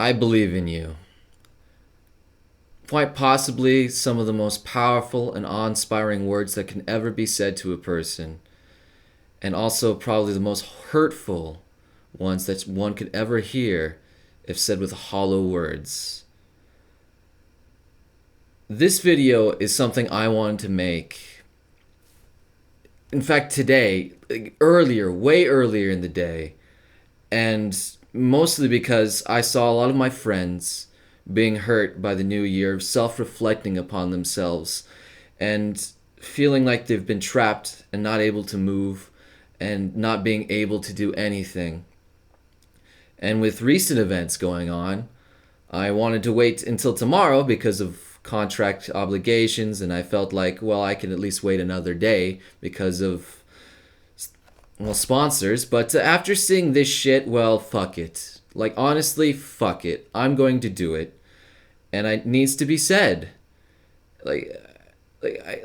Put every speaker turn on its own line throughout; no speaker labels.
I believe in you. Quite possibly some of the most powerful and awe inspiring words that can ever be said to a person, and also probably the most hurtful ones that one could ever hear if said with hollow words. This video is something I wanted to make. In fact, today, earlier, way earlier in the day, and mostly because I saw a lot of my friends being hurt by the new year, self-reflecting upon themselves and feeling like they've been trapped and not able to move and not being able to do anything. And with recent events going on, I wanted to wait until tomorrow because of contract obligations, and I felt like, well, I can at least wait another day because of, well, sponsors. But after seeing this shit, well, fuck it. Like, honestly, fuck it. I'm going to do it. And it needs to be said. Like,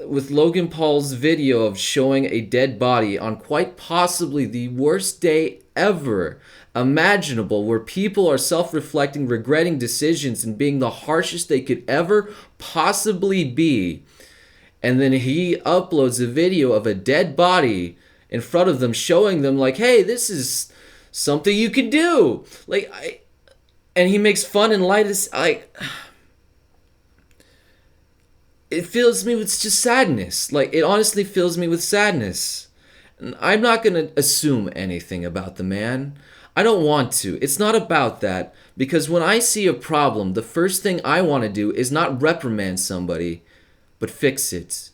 with Logan Paul's video of showing a dead body on quite possibly the worst day ever imaginable, where people are self-reflecting, regretting decisions, and being the harshest they could ever possibly be. And then he uploads a video of a dead body in front of them, showing them like, hey, this is something you could do. And he makes fun and light of, it fills me with just sadness. Like, it honestly fills me with sadness. And I'm not going to assume anything about the man. I don't want to. It's not about that. Because when I see a problem, the first thing I want to do is not reprimand somebody, but fix it.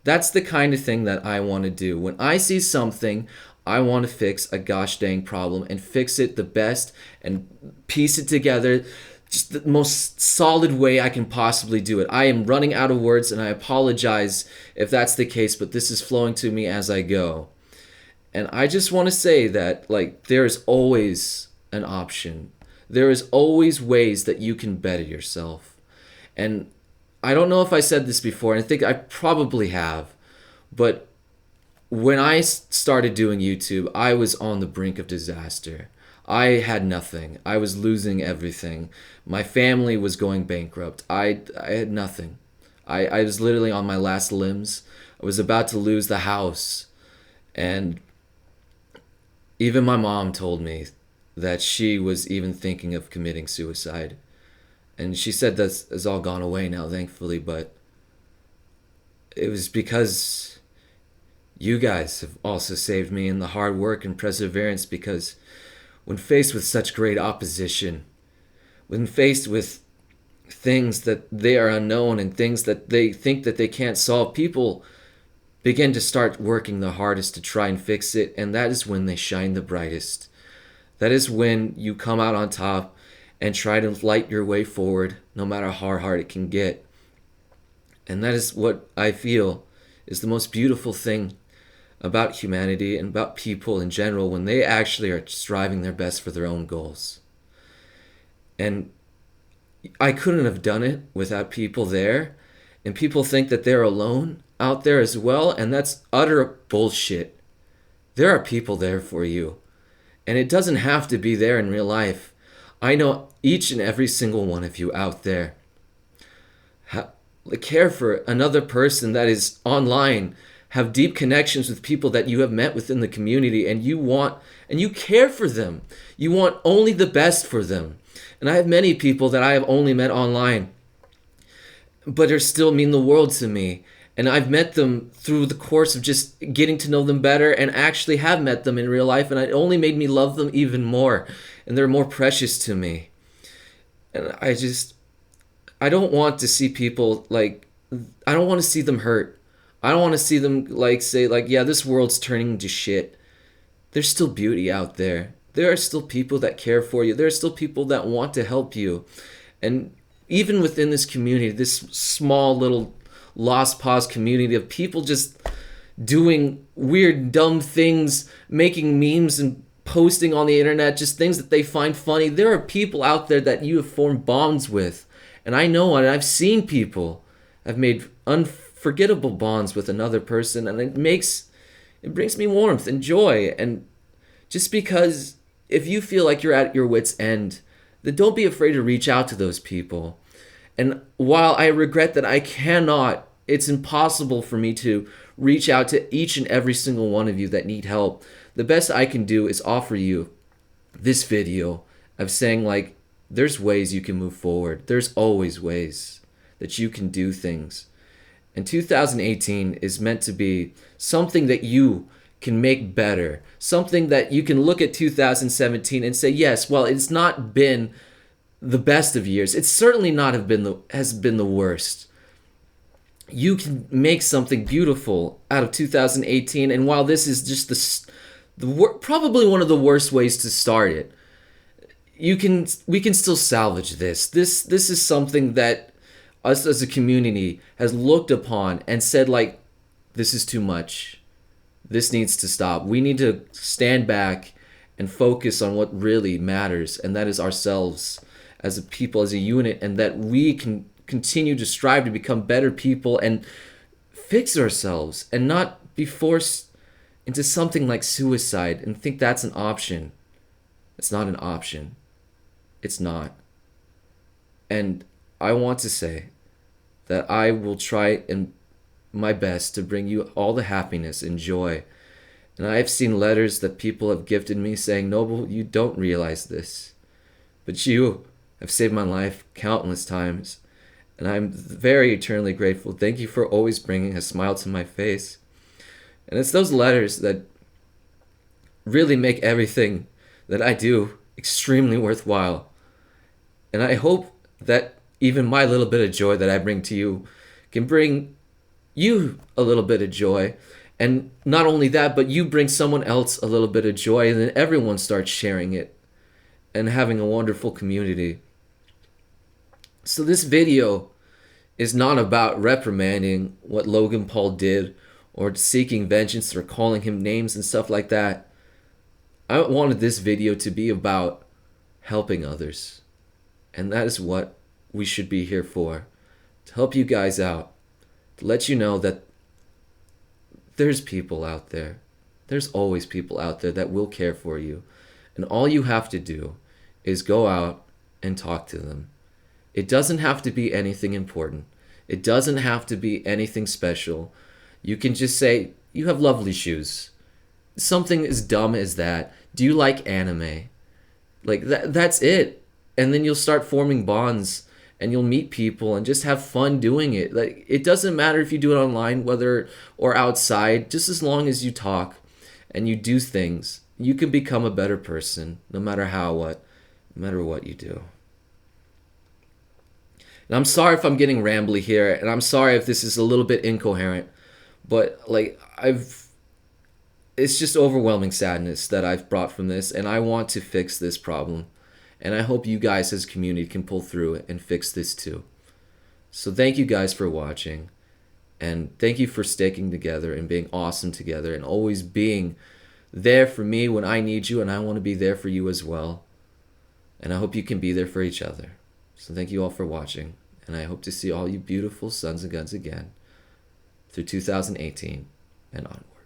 That's the kind of thing that I want to do. When I see something, I want to fix a gosh dang problem and fix it the best and piece it together just the most solid way I can possibly do it. I am running out of words, and I apologize if that's the case, but this is flowing to me as I go. And I just want to say that, like, there is always an option. There is always ways that you can better yourself. And I don't know if I said this before, and I think I probably have, but when I started doing YouTube, I was on the brink of disaster. I had nothing. I was losing everything. My family was going bankrupt. I had nothing. I was literally on my last limbs. I was about to lose the house. And even my mom told me that she was even thinking of committing suicide. And she said that's all gone away now, thankfully, but it was because you guys have also saved me in the hard work and perseverance, because when faced with such great opposition, when faced with things that they are unknown and things that they think that they can't solve, people begin to start working the hardest to try and fix it, and that is when they shine the brightest. That is when you come out on top and try to light your way forward, no matter how hard it can get. And that is what I feel is the most beautiful thing about humanity and about people in general, when they actually are striving their best for their own goals. And I couldn't have done it without people there. And people think that they're alone out there as well, and that's utter bullshit. There are people there for you. And it doesn't have to be there in real life. I know each and every single one of you out there care for another person that is online, have deep connections with people that you have met within the community, and you care for them. You want only the best for them. And I have many people that I have only met online, but are still mean the world to me. And I've met them through the course of just getting to know them better, and actually have met them in real life, and it only made me love them even more. And they're more precious to me. And I don't want to see people I don't want to see them hurt. I don't want to see them say yeah, this world's turning to shit. There's still beauty out there. There are still people that care for you. There are still people that want to help you. And even within this community, this small little lost cause community of people just doing weird, dumb things, making memes and posting on the internet, just things that they find funny. There are people out there that you have formed bonds with. And I know, and I've seen people have made unforgettable bonds with another person, and it brings me warmth and joy. And just because if you feel like you're at your wit's end, then don't be afraid to reach out to those people. And while I regret that I cannot, it's impossible for me to reach out to each and every single one of you that need help, the best I can do is offer you this video of saying, like, there's ways you can move forward. There's always ways that you can do things. And 2018 is meant to be something that you can make better, something that you can look at 2017 and say, yes, well, it's not been the best of years. It's certainly not has been the worst. You can make something beautiful out of 2018, and while this is just probably one of the worst ways to start it, we can still salvage this. This is something that us as a community has looked upon and said, like, this is too much. This needs to stop. We need to stand back and focus on what really matters, and that is ourselves as a people, as a unit, and that we can continue to strive to become better people and fix ourselves and not be forced into something like suicide and think that's an option. It's not an option. It's not. And I want to say that I will try and my best to bring you all the happiness and joy. And I've seen letters that people have gifted me saying, Noble, you don't realize this, but you have saved my life countless times. And I'm very eternally grateful. Thank you for always bringing a smile to my face. And it's those letters that really make everything that I do extremely worthwhile. And I hope that even my little bit of joy that I bring to you can bring you a little bit of joy. And not only that, but you bring someone else a little bit of joy, and then everyone starts sharing it and having a wonderful community. So this video is not about reprimanding what Logan Paul did or seeking vengeance or calling him names and stuff like that. I wanted this video to be about helping others. And that is what we should be here for. To help you guys out. To let you know that there's people out there. There's always people out there that will care for you. And all you have to do is go out and talk to them. It doesn't have to be anything important. It doesn't have to be anything special. You can just say, you have lovely shoes. Something as dumb as that. Do you like anime? Like that's it. And then you'll start forming bonds and you'll meet people and just have fun doing it. Like, it doesn't matter if you do it online, whether or outside, just as long as you talk and you do things, you can become a better person no matter no matter what you do. And I'm sorry if I'm getting rambly here, and I'm sorry if this is a little bit incoherent, but like it's just overwhelming sadness that I've brought from this, and I want to fix this problem. And I hope you guys as a community can pull through it and fix this too. So thank you guys for watching, and thank you for sticking together and being awesome together and always being there for me when I need you, and I want to be there for you as well. And I hope you can be there for each other. So thank you all for watching, and I hope to see all you beautiful sons and guns again through 2018 and onward.